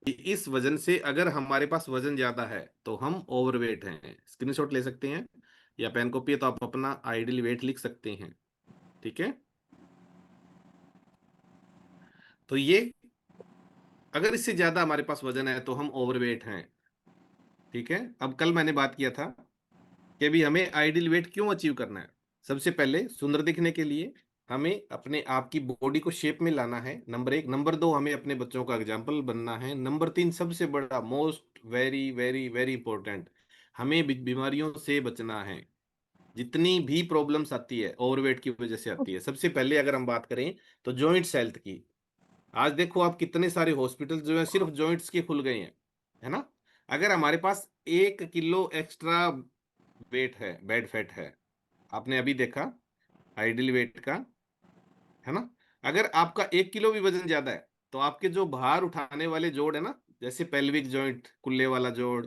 कि इस वजन से अगर हमारे पास वजन ज्यादा है तो हम ओवरवेट हैं। स्क्रीनशॉट ले सकते हैं या पेन कॉपी है तो आप अपना आइडियल वेट लिख सकते हैं। ठीक है, तो ये अगर इससे ज्यादा हमारे पास वजन है तो हम ओवरवेट हैं। ठीक है, अब कल मैंने बात किया था कि भी हमें आइडियल वेट क्यों अचीव करना है। सबसे पहले सुंदर दिखने के लिए हमें अपने आप की बॉडी को शेप में लाना है, नंबर एक। नंबर दो, हमें अपने बच्चों का एग्जाम्पल बनना है। नंबर तीन, सबसे बड़ा, most very very very important, हमें बीमारियों से बचना है। जितनी भी प्रॉब्लम्स आती है ओवरवेट की वजह से आती है। सबसे पहले अगर हम बात करें तो जॉइंट्स हेल्थ की, आज देखो आप कितने सारे हॉस्पिटल जो है सिर्फ जॉइंट्स के खुल गए हैं, है ना। अगर हमारे पास 1 किलो एक्स्ट्रा वेट है, बेड फैट है, आपने अभी देखा आइडियल वेट का, है ना। अगर आपका 1 किलो भी वजन ज्यादा है तो आपके जो भार उठाने वाले जोड़ है ना, जैसे पेल्विक जॉइंट, कुल्ले वाला जोड़,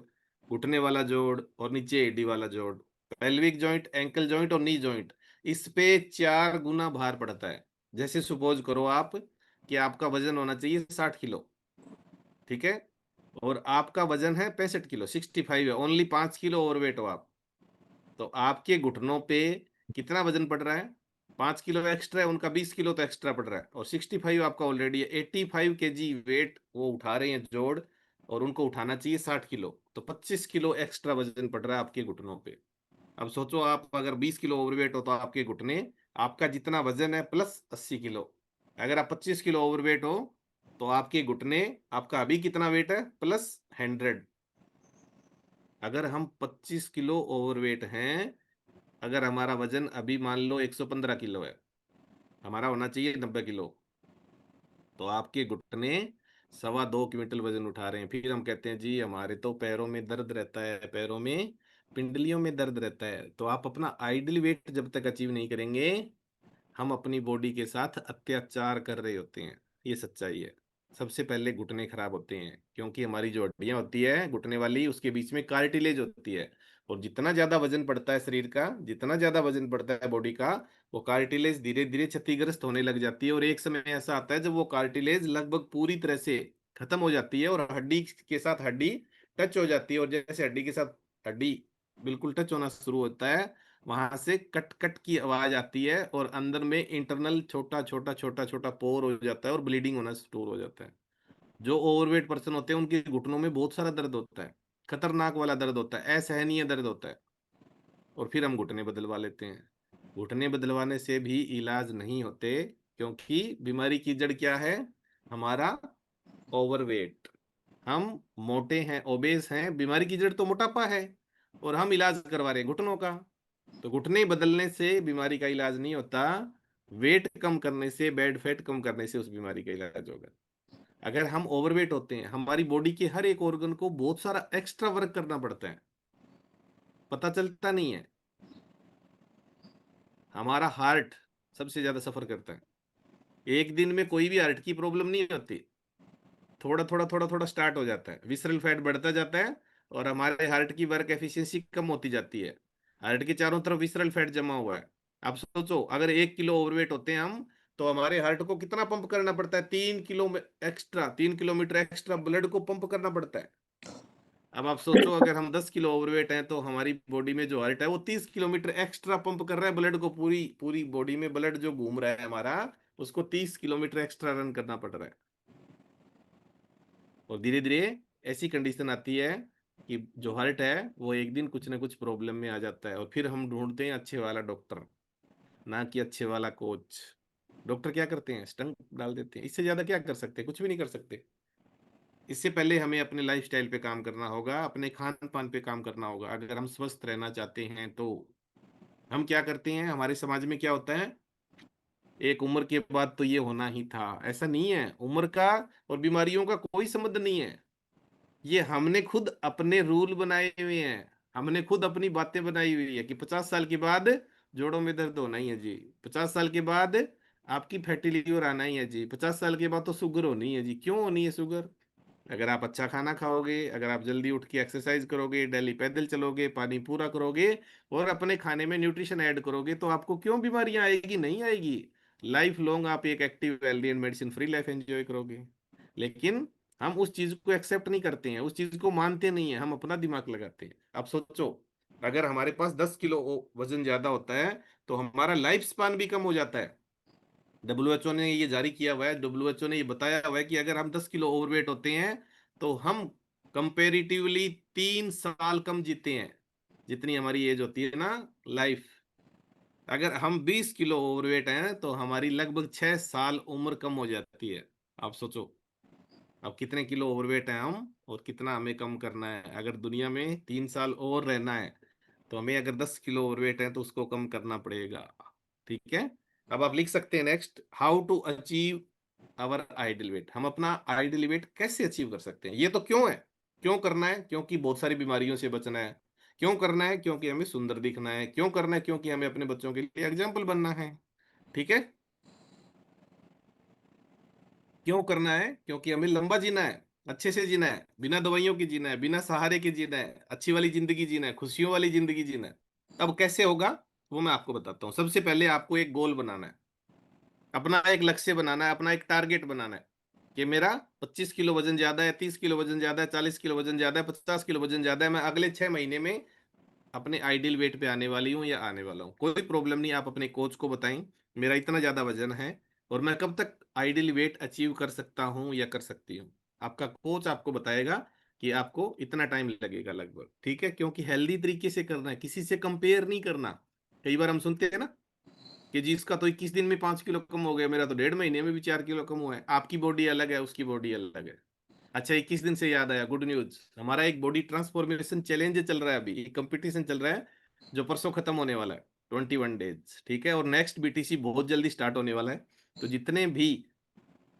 घुटने वाला जोड़ और नीचे एडी वाला जोड़, पेल्विक जॉइंट, एंकल जॉइंट और नी जॉइंट, इस पे 4 गुना भार पड़ता है। जैसे सपोज करो आप कि आपका वजन होना चाहिए 60 किलो, ठीक है, और आपका वजन है 65 किलो, 65 है, ओनली 5 किलो ओवरवेट हो आप, तो आपके घुटनों पे कितना वजन पड़ रहा है? 5 किलो एक्स्ट्रा है, उनका 20 किलो तो एक्स्ट्रा पड़ रहा है, और 65 आपका ऑलरेडी है। 85 kg वेट वो उठा रहे हैं जोड़, और उनको उठाना चाहिए 60 किलो, तो 25 किलो एक्स्ट्रा वजन पड़ रहा है आपके घुटनों पे। अब सोचो, आप अगर 20 किलो ओवरवेट हो तो आपके घुटने, आपका जितना वजन है प्लस 80 किलो, अगर आप 25 किलो ओवरवेट हो तो आपके घुटने, आपका अभी कितना वेट है प्लस 100। अगर हम 25 किलो ओवरवेट हैं, अगर हमारा वजन अभी मान लो 115 किलो है, हमारा होना चाहिए 90 किलो, तो आपके घुटने 2.25 क्विंटल वजन उठा रहे हैं। फिर हम कहते हैं जी हमारे तो पैरों में दर्द रहता है, पैरों में पिंडलियों में दर्द रहता है। तो आप अपना आइडल वेट जब तक अचीव नहीं करेंगे, हम अपनी बॉडी के साथ अत्याचार कर रहे होते हैं। ये सच्चाई है। सबसे पहले घुटने खराब होते हैं क्योंकि हमारी जो हड्डियां होती है घुटने वाली, उसके बीच में कार्टिलेज होती है, और जितना ज्यादा वजन पड़ता है शरीर का, जितना ज्यादा वजन पड़ता है बॉडी का, वो कार्टिलेज धीरे धीरे क्षतिग्रस्त होने लग जाती है। और एक समय ऐसा आता है जब वो कार्टिलेज लगभग पूरी तरह से खत्म हो जाती है और हड्डी के साथ हड्डी टच हो जाती है, और जैसे हड्डी के साथ हड्डी बिल्कुल टच होना शुरू होता है, वहां से कट कट की आवाज आती है, और अंदर में इंटरनल छोटा छोटा छोटा छोटा पोर हो जाता है और ब्लीडिंग होना शुरू हो जाता है। जो ओवरवेट पर्सन होते हैं उनके घुटनों में बहुत सारा दर्द होता है, खतरनाक वाला दर्द होता है, असहनीय दर्द होता है, और फिर हम घुटने बदलवा लेते हैं। घुटने बदलवाने से भी इलाज नहीं होते, क्योंकि बीमारी की जड़ क्या है? हमारा ओवरवेट। हम मोटे हैं, ओबेस हैं, बीमारी की जड़ तो मोटापा है, और हम इलाज करवा रहे हैं घुटनों का। तो घुटने बदलने से बीमारी का इलाज नहीं होता, वेट कम करने से, बेड फैट कम करने से उस बीमारी का इलाज होगा। अगर हम ओवरवेट होते हैं, हमारी बॉडी के हर एक ऑर्गन को बहुत सारा एक्स्ट्रा वर्क करना पड़ता है, पता चलता नहीं है। हमारा हार्ट सबसे ज्यादा सफर करता है। एक दिन में कोई भी हार्ट की प्रॉब्लम नहीं होती, थोड़ा थोड़ा थोड़ा थोड़ा स्टार्ट हो जाता है, विसरल फैट बढ़ता जाता है, और हमारे हार्ट की वर्क एफिशिएंसी कम होती जाती है। हार्ट के चारों तरफ विसरल फैट जमा हुआ है। आप सोचो, अगर 1 किलो ओवरवेट होते हैं हम, तो हमारे हार्ट को कितना पंप करना पड़ता है? 3 किलो में एक्स्ट्रा, 3 किलोमीटर एक्स्ट्रा ब्लड को पंप करना पड़ता है। अब आप सोचो, अगर हम 10 किलो ओवरवेट हैं तो हमारी बॉडी में जो हार्ट है वो 30 किलोमीटर एक्स्ट्रा पंप कर रहा है ब्लड को, पूरी पूरी बॉडी में ब्लड जो घूम रहा है हमारा, उसको 30 किलोमीटर एक्स्ट्रा रन करना पड़ रहा है। और धीरे धीरे ऐसी कंडीशन आती है कि जो हार्ट है वो एक दिन कुछ ना कुछ प्रॉब्लम में आ जाता है, और फिर हम ढूंढते हैं अच्छे वाला डॉक्टर, ना कि अच्छे वाला कोच। डॉक्टर क्या करते हैं? स्टंट डाल देते हैं। इससे ज्यादा क्या कर सकते हैं? कुछ भी नहीं कर सकते। इससे पहले हमें अपने लाइफस्टाइल पे काम करना होगा, अपने खान पान पे काम करना होगा, अगर हम स्वस्थ रहना चाहते हैं तो। हम क्या करते हैं, हमारे समाज में क्या होता है, एक उम्र के बाद तो ये होना ही था, ऐसा नहीं है। उम्र का और बीमारियों का कोई संबंध नहीं है। ये हमने खुद अपने रूल बनाए हुए हैं, हमने खुद अपनी बातें बनाई हुई है कि 50 साल के बाद जोड़ों में दर्द होना ही है जी, 50 साल के बाद आपकी फैटी लीवर आना ही है जी, 50 साल के बाद तो शुगर होनी है जी। क्यों होनी है शुगर? अगर आप अच्छा खाना खाओगे, अगर आप जल्दी उठ के एक्सरसाइज करोगे, डेली पैदल चलोगे, पानी पूरा करोगे, और अपने खाने में न्यूट्रिशन ऐड करोगे, तो आपको क्यों बीमारियां आएगी? नहीं आएगी। लाइफ लॉन्ग आप एक active, healthy and medicine free life enjoy करोगे। लेकिन हम उस चीज को एक्सेप्ट नहीं करते हैं, उस चीज को मानते नहीं है, हम अपना दिमाग लगाते हैं। आप सोचो, अगर हमारे पास 10 किलो वजन ज्यादा होता है तो हमारा लाइफ स्पान भी कम हो जाता है। डब्ल्यूएचओ ने ये जारी किया हुआ है, डब्ल्यूएचओ ने ये बताया हुआ है कि अगर हम 10 किलो ओवरवेट होते हैं तो हम कंपेरिटिवली 3 साल कम जीते हैं, जितनी हमारी एज होती है ना, लाइफ। अगर हम 20 किलो ओवरवेट हैं तो हमारी लगभग 6 साल उम्र कम हो जाती है। आप सोचो, अब कितने किलो ओवरवेट हैं हम और कितना हमें कम करना है। अगर दुनिया में 3 साल और रहना है तो हमें, अगर 10 किलो ओवरवेट है तो उसको कम करना पड़ेगा। ठीक है। अब आप लिख सकते हैं next, how to achieve our ideal weight. हम अपना आइडल वेट कैसे अचीव कर सकते हैं? ये तो क्यों है, क्यों करना है? क्योंकि बहुत सारी बीमारियों से बचना है। क्यों करना है? क्योंकि हमें सुंदर दिखना है। क्यों करना है? क्योंकि हमें अपने बच्चों के लिए एग्जाम्पल बनना है। ठीक है। क्यों करना है? क्योंकि हमें लंबा जीना है, अच्छे से जीना है, बिना दवाइयों के जीना है, बिना सहारे के जीना है, अच्छी वाली जिंदगी जीना है, खुशियों वाली जिंदगी जीना है। अब कैसे होगा वो मैं आपको बताता हूँ। सबसे पहले आपको एक गोल बनाना है, अपना एक लक्ष्य बनाना है, अपना एक टारगेट बनाना है कि मेरा 25 किलो वजन ज्यादा है, 30 किलो वजन ज्यादा है, 40 किलो वजन ज्यादा है, 50 किलो वजन ज्यादा है, मैं अगले 6 महीने में अपने आइडियल वेट पे आने वाली हूँ या आने वाला हूँ। कोई प्रॉब्लम नहीं, आप अपने कोच को बताएं मेरा इतना ज्यादा वजन है और मैं कब तक आइडियल वेट अचीव कर सकता हूँ या कर सकती हूँ। आपका कोच आपको बताएगा कि आपको इतना टाइम लगेगा लगभग। ठीक है, क्योंकि हेल्दी तरीके से करना है, किसी से कंपेयर नहीं करना। कई बार हम सुनते हैं ना कि जी इसका तो 21 दिन में 5 किलो कम हो गया, मेरा तो 1.5 महीने में भी 4 किलो कम हुआ है। आपकी बॉडी अलग है, उसकी बॉडी अलग है। अच्छा, 21 दिन से याद आया, गुड न्यूज, हमारा एक बॉडी ट्रांसफॉर्मेशन चैलेंज चल रहा है, अभी एक कंपटीशन चल रहा है जो परसों खत्म होने वाला है, 21 डेज। ठीक है, और नेक्स्ट बीटीसी बहुत जल्दी स्टार्ट होने वाला है। तो जितने भी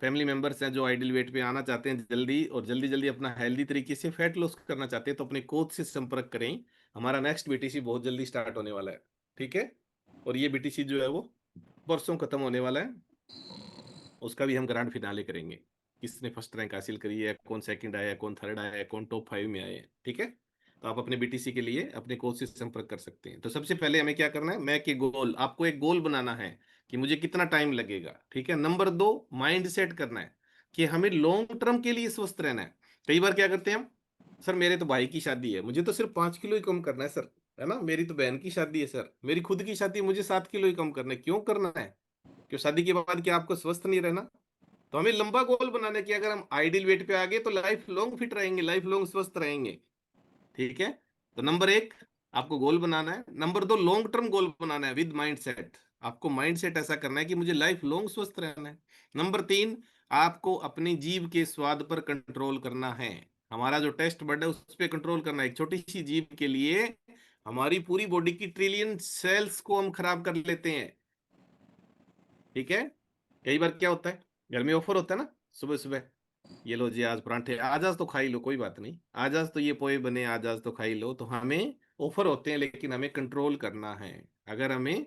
फैमिली मेंबर्स हैं जो आइडियल वेट पे आना चाहते हैं जल्दी, और जल्दी जल्दी अपना हेल्दी तरीके से फैट लॉस करना चाहते हैं, तो अपने कोच से संपर्क करें। हमारा नेक्स्ट बीटीसी बहुत जल्दी स्टार्ट होने वाला है। ठीक है, और ये बीटीसी जो है वो परसों खत्म होने वाला है। उसका भी हम ग्रैंड फिनाले करेंगे, किसने फर्स्ट रैंक हासिल करी है, कौन सेकंड आया है, कौन थर्ड आया है, कौन टॉप 5 में आए हैं। ठीक है, तो आप अपने बीटीसी के लिए अपने कोच से संपर्क कर सकते हैं। तो सबसे पहले हमें क्या करना है, मैं के गोल, आपको एक गोल बनाना है कि मुझे कितना टाइम लगेगा। ठीक है, नंबर 2, माइंड सेट करना है कि हमें लॉन्ग टर्म के लिए स्वस्थ रहना है। कई बार क्या करते हैं हम, सर मेरे तो भाई की शादी है, मुझे तो सिर्फ 5 किलो ही कम करना है सर, है ना, मेरी तो बहन की शादी है सर, मेरी खुद की शादी है, मुझे 7 किलो ही कम करना है। क्यों करना है? क्यों शादी के बाद क्या आपको स्वस्थ नहीं रहना? तो हमें लंबा गोल बनाना है कि अगर हम आइडियल वेट पे आ गए तो लाइफ लॉन्ग फिट रहेंगे, लाइफ लॉन्ग स्वस्थ रहेंगे। ठीक है, तो नंबर 1 आपको गोल बनाना है। नंबर 2 लॉन्ग टर्म गोल बनाना है विद माइंड सेट। आपको माइंड सेट ऐसा करना है कि मुझे लाइफ लॉन्ग स्वस्थ रहना है। नंबर 3 आपको अपनी जीभ के स्वाद पर कंट्रोल करना है। हमारा जो टेस्ट बड है उस पर कंट्रोल करना है। एक छोटी सी जीभ के लिए हमारी पूरी बॉडी की ट्रिलियन सेल्स को हम खराब कर लेते हैं। ठीक है, कई बार क्या होता है, घर में ऑफर होता है ना, सुबह सुबह, ये लो जी आज परांठे, आज आज तो खा ही लो, कोई बात नहीं, आज आज तो ये पोहे बने, आज आज तो खा ही लो। तो हमें ऑफर होते हैं लेकिन हमें कंट्रोल करना है अगर हमें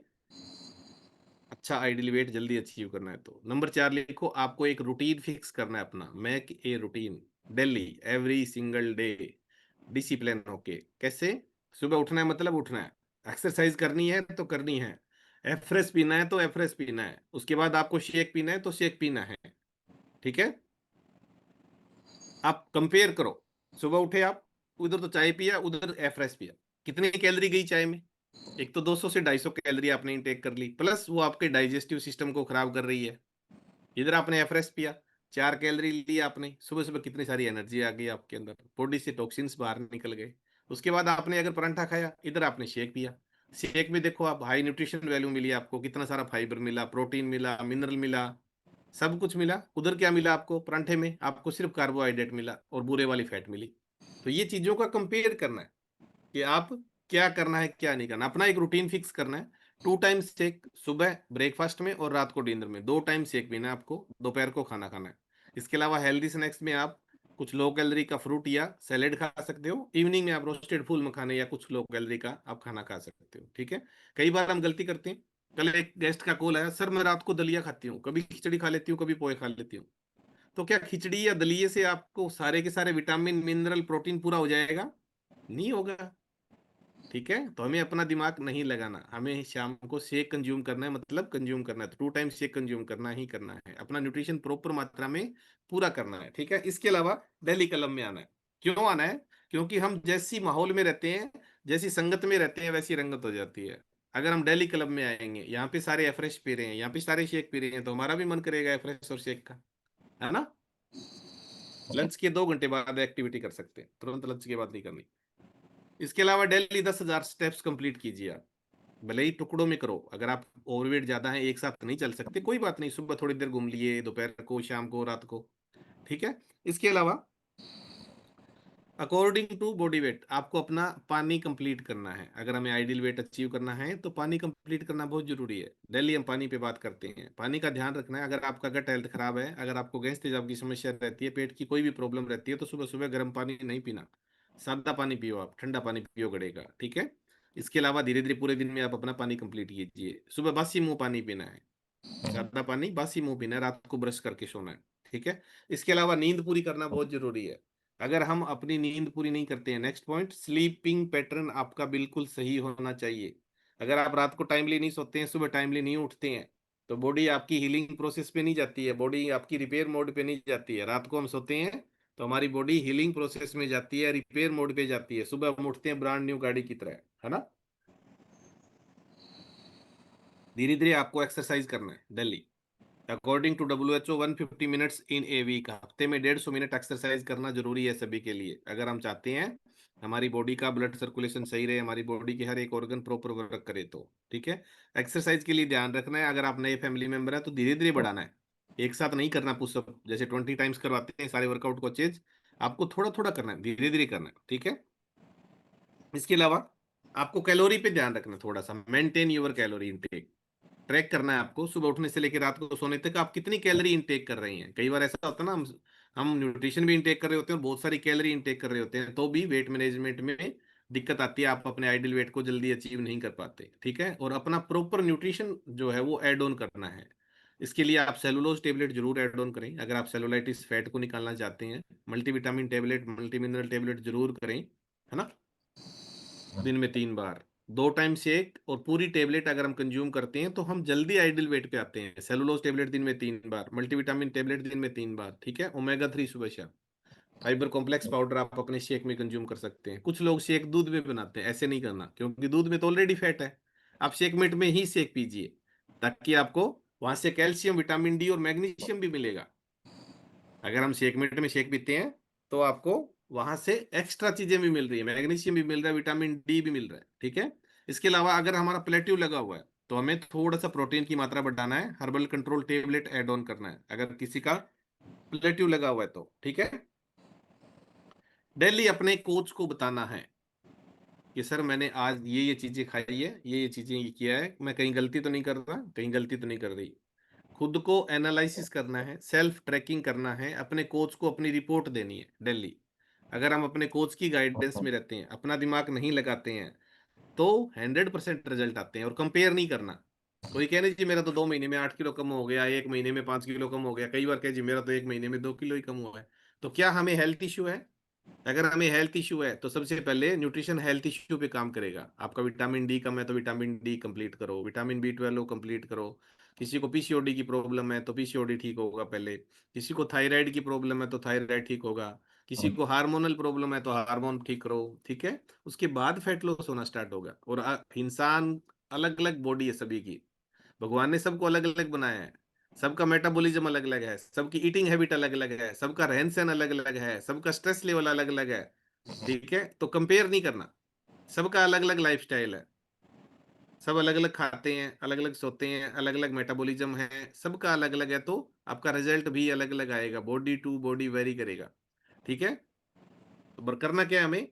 अच्छा आइडियल वेट जल्दी अचीव करना है। तो नंबर 4 लिखो, आपको एक रूटीन फिक्स करना है अपना, make a routine daily, every single day, discipline होके। कैसे? सुबह उठना है मतलब उठना है, एक्सरसाइज करनी है तो करनी है, एफरेस पीना है तो एफरेस पीना है, उसके बाद आपको शेक पीना है तो शेक पीना है। ठीक है, आप कंपेयर करो, सुबह उठे आप, उधर तो चाय पिया, उधर एफरेस पिया, कितनी कैलोरी गई चाय में? एक तो 200 से 250 कैलोरी आपने इंटेक कर ली, प्लस वो आपके डाइजेस्टिव सिस्टम को खराब कर रही है। इधर आपने एफरेस पिया, 4 कैलोरी ली आपने, सुबह सुबह कितनी सारी एनर्जी आ गई आपके अंदर, बॉडी से टॉक्सिन्स बाहर निकल गए। उसके बाद आपने अगर परांठा खाया, इधर आपने शेक पिया, शेक में देखो आप हाई न्यूट्रिशन वैल्यू मिली आपको, कितना सारा फाइबर मिला, प्रोटीन मिला, मिनरल मिला, सब कुछ मिला। उधर क्या मिला आपको? परांठे में आपको सिर्फ कार्बोहाइड्रेट मिला और बुरे वाली फैट मिली। तो ये चीजों का कंपेयर करना है कि आप क्या करना है क्या नहीं करना, अपना एक रूटीन फिक्स करना है। 2 टाइम शेक, सुबह ब्रेकफास्ट में और रात को डिनर में, 2 टाइम शेक पीना है आपको, दोपहर को खाना खाना है। इसके अलावा हेल्दी स्नैक्स में आप कुछ लो कैलोरी का फ्रूट या सैलेड खा सकते हो, इवनिंग में आप रोस्टेड फूल मखाने या कुछ लो कैलोरी का आप खाना खा सकते हो। ठीक है, कई बार हम गलती करते हैं, कल एक गेस्ट का कॉल आया, सर मैं रात को दलिया खाती हूँ, कभी खिचड़ी खा लेती हूँ, कभी पोहे खा लेती हूँ। तो क्या खिचड़ी या दलिये से आपको सारे के सारे विटामिन मिनरल प्रोटीन पूरा हो जाएगा? नहीं होगा। ठीक है, तो हमें अपना दिमाग नहीं लगाना, हमें शाम को शेक कंज्यूम करना है, मतलब कंज्यूम करना है, 2 टाइम शेक कंज्यूम करना ही करना है, अपना न्यूट्रिशन प्रॉपर मात्रा में पूरा करना है। ठीक है, इसके अलावा दिल्ली क्लब में आना है। क्यों आना है? क्योंकि हम जैसी माहौल में रहते हैं, जैसी संगत में रहते हैं, वैसी रंगत हो जाती है। अगर हम डेली क्लब में आएंगे, यहाँ पे सारे एफ्रेश पी रहे हैं, यहाँ पे सारे शेक पी रहे हैं, तो हमारा भी मन करेगा एफ्रेश और शेक का, है ना। लंच के 2 घंटे बाद एक्टिविटी कर सकते हैं, तुरंत लंच के बाद नहीं करनी। इसके अलावा डेली 10,000 स्टेप्स कंप्लीट कीजिए आप, भले ही टुकड़ों में करो। अगर आप ओवरवेट ज्यादा है, एक साथ नहीं चल सकते, कोई बात नहीं, सुबह थोड़ी देर घूम लिए, दोपहर को, शाम को, रात को। ठीक है। इसके अलावा अकॉर्डिंग टू बॉडी वेट आपको अपना पानी कंप्लीट करना है। अगर हमें आइडियल वेट अचीव करना है तो पानी कंप्लीट करना बहुत जरूरी है। डेली हम पानी पे बात करते हैं, पानी का ध्यान रखना है। अगर आपका गट हेल्थ खराब है, अगर आपको गैस तेजाब की समस्या रहती है, पेट की कोई भी प्रॉब्लम रहती है, तो सुबह सुबह गर्म पानी नहीं पीना, सादा पानी पियो, आप ठंडा पानी पियो गड़ेगा। ठीक है। इसके अलावा धीरे धीरे पूरे दिन में आप अपना पानी कंप्लीट कीजिए। सुबह बासी मुंह पानी पीना है, सादा पानी बासी मुंह पीना है, रात को ब्रश करके सोना है। ठीक है। इसके अलावा नींद पूरी करना बहुत जरूरी है। अगर हम अपनी नींद पूरी नहीं करते हैं, नेक्स्ट पॉइंट, स्लीपिंग पैटर्न आपका बिल्कुल सही होना चाहिए। अगर आप रात को टाइमली नहीं सोते हैं, सुबह टाइमली नहीं उठते हैं, तो बॉडी आपकी हीलिंग प्रोसेस पे नहीं जाती है, बॉडी आपकी रिपेयर मोड पे नहीं जाती है। रात को हम सोते हैं तो हमारी बॉडी हीलिंग प्रोसेस में जाती है, रिपेयर मोड पे जाती है, सुबह हम उठते हैं ब्रांड न्यू गाड़ी की तरह, है ना। धीरे धीरे आपको एक्सरसाइज करना है daily. According to WHO 150 minutes in a week, हफ्ते में 150 मिनट एक्सरसाइज करना जरूरी है सभी के लिए, अगर हम चाहते हैं हमारी बॉडी का ब्लड सर्कुलेशन सही रहे, हमारी बॉडी के हर एक ऑर्गन प्रॉपर वर्क करे तो। ठीक है। एक्सरसाइज के लिए ध्यान रखना है, अगर आप नए फैमिली मेंबर हैं तो धीरे धीरे बढ़ाना है, एक साथ नहीं करना पुशअप जैसे 20 टाइम्स करवाते हैं सारे वर्कआउट कोचेज, आपको थोड़ा थोड़ा करना है, धीरे धीरे करना है। ठीक है। इसके अलावा आपको कैलोरी पे ध्यान रखना है, थोड़ा सा maintain your calorie intake, track करना है आपको, सुबह उठने से लेकर रात को सोने तक आप कितनी कैलोरी इंटेक कर रही हैं। कई बार ऐसा होता है ना, हम न्यूट्रिशन भी इंटेक कर रहे होते हैं और बहुत सारी कैलोरी इंटेक कर रहे होते हैं, तो भी वेट मैनेजमेंट में दिक्कत आती है, आप अपने आइडियल वेट को जल्दी अचीव नहीं कर पाते। ठीक है। और अपना प्रॉपर न्यूट्रिशन जो है वो ऐड ऑन करना है। इसके लिए आप सेलुलोज टेबलेट जरूर ऐड ऑन करें, अगर आप सेलुलाइटिस फैट को निकालना चाहते हैं। Multivitamin tablet, multi mineral tablet जरूर करें, है ना। दिन में 3 बार, 2 टाइम शेक और पूरी टेबलेट अगर हम कंज्यूम करते हैं तो हम जल्दी आइडियल वेट पे आते हैं। सेलुलोज टेबलेट दिन में 3 बार, मल्टीविटामिन टेबलेट दिन में 3 बार। ठीक है। ओमेगा 3 सुबह शाम। फाइबर कॉम्प्लेक्स पाउडर आप अपने शेक में कंज्यूम कर सकते हैं। कुछ लोग शेक दूध में बनाते हैं, ऐसे नहीं करना, क्योंकि दूध में तो ऑलरेडी फैट है। आप शेक मेट में ही शेक पीजिए, ताकि आपको वहां से कैल्शियम, विटामिन डी और मैग्नीशियम भी मिलेगा। अगर हम शेक मिनट में शेक पीते हैं तो आपको वहां से एक्स्ट्रा चीजें भी मिल रही है, मैग्नीशियम भी मिल रहा है, विटामिन डी भी मिल रहा है। ठीक है। इसके अलावा अगर हमारा प्लेट्यू लगा हुआ है तो हमें थोड़ा सा प्रोटीन की मात्रा बढ़ाना है, herbal control tablet add on करना है अगर किसी का प्लेट्यू लगा हुआ है तो। ठीक है। डेली अपने कोच को बताना है कि सर मैंने आज ये चीजें खाई है, ये चीजें ये किया है, मैं कहीं गलती तो नहीं कर रहा, कहीं गलती तो नहीं कर रही। खुद को एनालिसिस करना है, सेल्फ ट्रैकिंग करना है, अपने कोच को अपनी रिपोर्ट देनी है डेली। अगर हम अपने कोच की गाइडेंस में रहते हैं, अपना दिमाग नहीं लगाते हैं, तो 100% रिजल्ट आते हैं। और कंपेयर नहीं करना, कोई कहने जी मेरा तो 2 महीने में 8 किलो कम हो गया, 1 महीने में 5 किलो कम हो गया, कई बार कहे जी मेरा तो 1 महीने में 2 किलो ही कम हुआ है। तो क्या हमें हेल्थ इश्यू है? अगर हमें हेल्थ इशू है तो सबसे पहले न्यूट्रिशन हेल्थ इशू पे काम करेगा। आपका विटामिन डी कम है तो विटामिन डी कंप्लीट करो, विटामिन B12 कंप्लीट करो। किसी को पीसीओडी की प्रॉब्लम है तो पीसीओडी ठीक होगा पहले, किसी को थायराइड की प्रॉब्लम है तो थायराइड ठीक होगा, किसी को हार्मोनल प्रॉब्लम है तो हार्मोन ठीक करो। ठीक है। उसके बाद फैट लॉस होना स्टार्ट होगा। और इंसान अलग अलग बॉडी है सभी की, भगवान ने सबको अलग अलग बनाया है, सबका मेटाबॉलिज्म अलग अलग है, सबकी ईटिंग हैबिट अलग अलग है, सबका रहन सहन अलग अलग है, सबका स्ट्रेस लेवल अलग अलग है। ठीक है। तो कंपेयर नहीं करना, सबका अलग अलग लाइफ स्टाइल है, सब अलग अलग खाते हैं, अलग अलग सोते हैं, अलग अलग मेटाबॉलिज्म है, सबका अलग अलग है, तो आपका रिजल्ट भी अलग अलग आएगा, बॉडी टू बॉडी वेरी करेगा। ठीक है। तो करना क्या है हमें?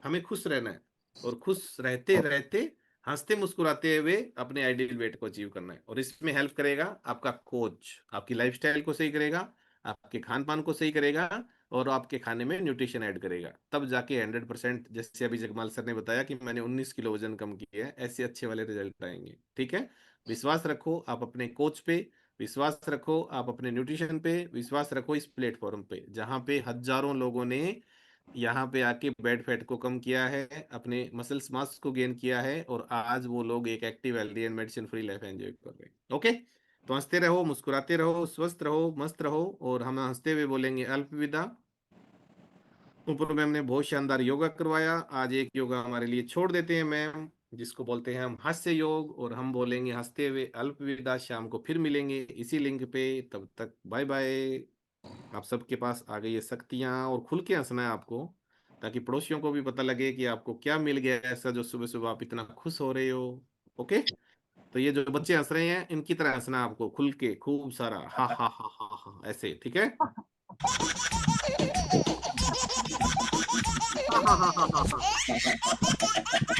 हमें खुश रहना है, और खुश रहते रहते, हंसते मुस्कुराते हुए अपने आइडियल वेट को अचीव करना है। और इसमें हेल्प करेगा आपका कोच, आपकी लाइफस्टाइल को सही करेगा, आपके खान पान को सही करेगा, और आपके खाने में न्यूट्रिशन ऐड करेगा, तब जाके 100%, जैसे अभी जगमाल सर ने बताया कि मैंने 19 किलो वजन कम किया है, ऐसे अच्छे वाले रिजल्ट आएंगे। ठीक है। विश्वास रखो आप अपने कोच पे, विश्वास रखो आप अपने न्यूट्रिशन पे, विश्वास रखो इस प्लेटफॉर्म पे जहाँ पे हजारों लोगों ने यहाँ पे आके बैड फैट को कम किया है, अपने मसल्स मास को गेन किया है, और आज वो लोग एक active healthy and medicine free life enjoy कर रहे हैं। ओके, तो हंसते रहो, मुस्कुराते रहो, स्वस्थ रहो, मस्त रहो, और हम हंसते हुए बोलेंगे अल्पविदा। ऊपर में हमने बहुत शानदार योगा करवाया, आज एक योगा हमारे लिए छोड़ देते हैं मैम, जिसको बोलते हैं हम हास्य योग, और हम बोलेंगे हंसते हुए अल्पविदा। शाम को फिर मिलेंगे इसी लिंक पे, तब तक बाय बाय। आप सबके पास आ गई है शक्तियां, और खुल के हंसना है आपको, ताकि पड़ोसियों को भी पता लगे कि आपको क्या मिल गया है ऐसा, जो सुबह सुबह आप इतना खुश हो रहे हो। ओके, तो ये जो बच्चे हंस रहे हैं इनकी तरह हंसना है आपको, खुल के खूब सारा, हा हा हा हा हा, ऐसे, ठीक है। हा हा हा हा हा हा।